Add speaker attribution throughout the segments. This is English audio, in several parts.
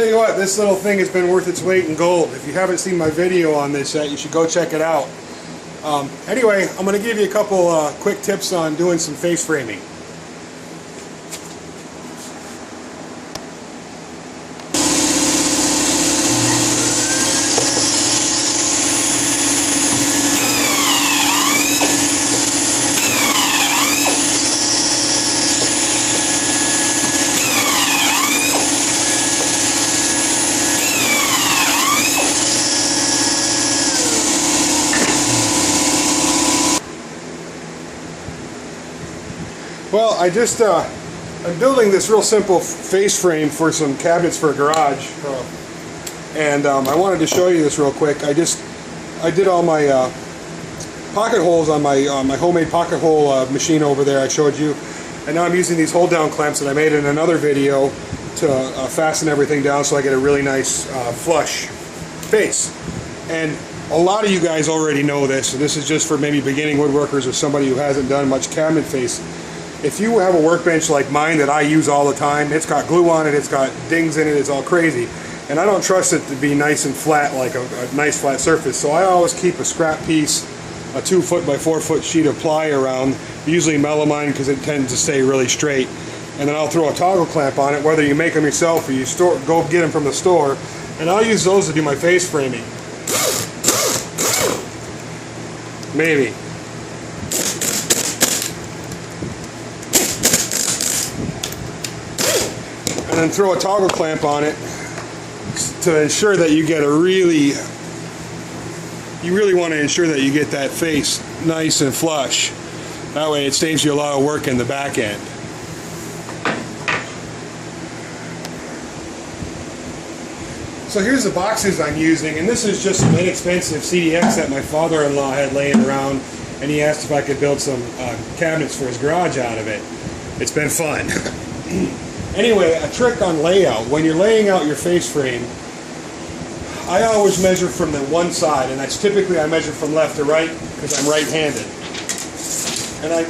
Speaker 1: tell you what, this little thing has been worth its weight in gold. If you haven't seen my video on this yet, you should go check it out. Anyway, I'm going to give you a couple quick tips on doing some face framing. Well, I'm building this real simple face frame for some cabinets for a garage, and I wanted to show you this real quick. I did all my pocket holes on my homemade pocket hole machine over there I showed you, and now I'm using these hold down clamps that I made in another video to fasten everything down so I get a really nice flush face. And a lot of you guys already know this, so this is just for maybe beginning woodworkers or somebody who hasn't done much cabinet face. If you have a workbench like mine that I use all the time, it's got glue on it, it's got dings in it, it's all crazy. And I don't trust it to be nice and flat, like a nice flat surface. So I always keep a scrap piece, a 2 foot by 4 foot sheet of ply around, usually melamine because it tends to stay really straight. And then I'll throw a toggle clamp on it, whether you make them yourself or you go get them from the store. And I'll use those to do my face framing. Maybe. And then throw a toggle clamp on it to ensure that you get you really want to ensure that you get that face nice and flush. That way it saves you a lot of work in the back end. So here's the boxes I'm using, and this is just some inexpensive CDX that my father-in-law had laying around, and he asked if I could build some cabinets for his garage out of it. It's been fun. Anyway, a trick on layout. When you're laying out your face frame, I always measure from the one side, and that's typically I measure from left to right because I'm right-handed. And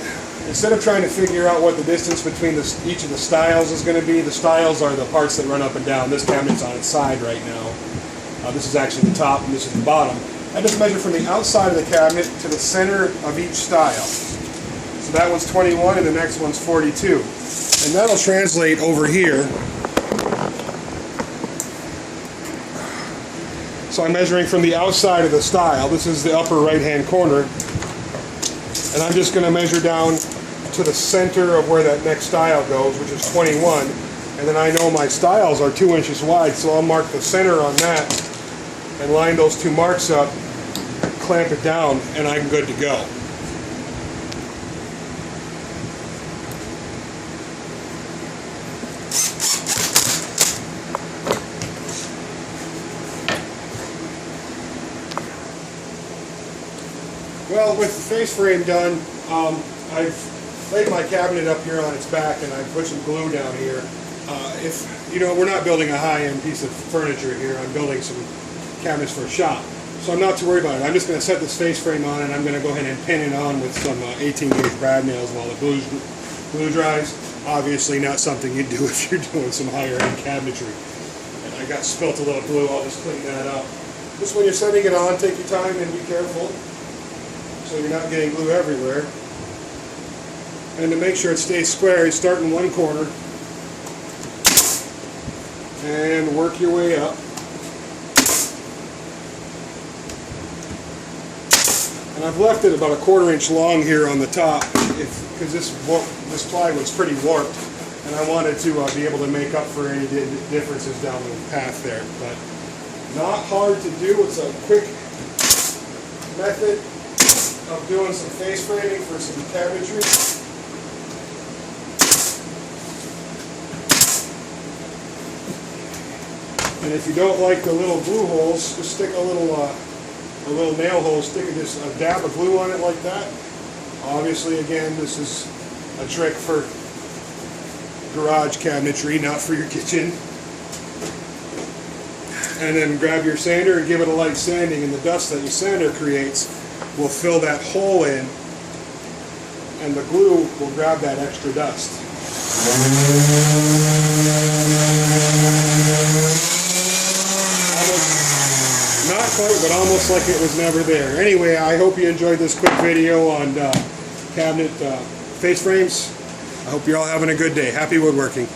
Speaker 1: instead of trying to figure out what the distance between each of the stiles is going to be, the stiles are the parts that run up and down. This cabinet's on its side right now. This is actually the top and this is the bottom. I just measure from the outside of the cabinet to the center of each stile. So that one's 21 and the next one's 42. And that'll translate over here. So I'm measuring from the outside of the stile. This is the upper right-hand corner. And I'm just going to measure down to the center of where that next stile goes, which is 21. And then I know my stiles are 2 inches wide, so I'll mark the center on that and line those two marks up, clamp it down, and I'm good to go. Well, with the face frame done, I've laid my cabinet up here on its back and I put some glue down here. If you know, we're not building a high-end piece of furniture here. I'm building some cabinets for a shop, so I'm not too worried about it. I'm just going to set this face frame on and I'm going to go ahead and pin it on with some 18-gauge brad nails while the glue dries. Obviously, not something you do if you're doing some higher-end cabinetry. And I got spilt a little glue. I'll just clean that up. Just when you're setting it on, take your time and be careful, so you're not getting glue everywhere. And to make sure it stays square, you start in one corner and work your way up. And I've left it about a 1/4 inch long here on the top because this plywood's pretty warped, and I wanted to be able to make up for any differences down the path there. But not hard to do. It's a quick method of doing some face framing for some cabinetry. And if you don't like the little glue holes, just stick a little nail hole, stick a dab of glue on it like that. Obviously, again, this is a trick for garage cabinetry, not for your kitchen. And then grab your sander and give it a light sanding, and the dust that your sander creates will fill that hole in, and the glue will grab that extra dust. quite, but almost like it was never there. Anyway, I hope you enjoyed this quick video on cabinet face frames. I hope you're all having a good day. Happy woodworking.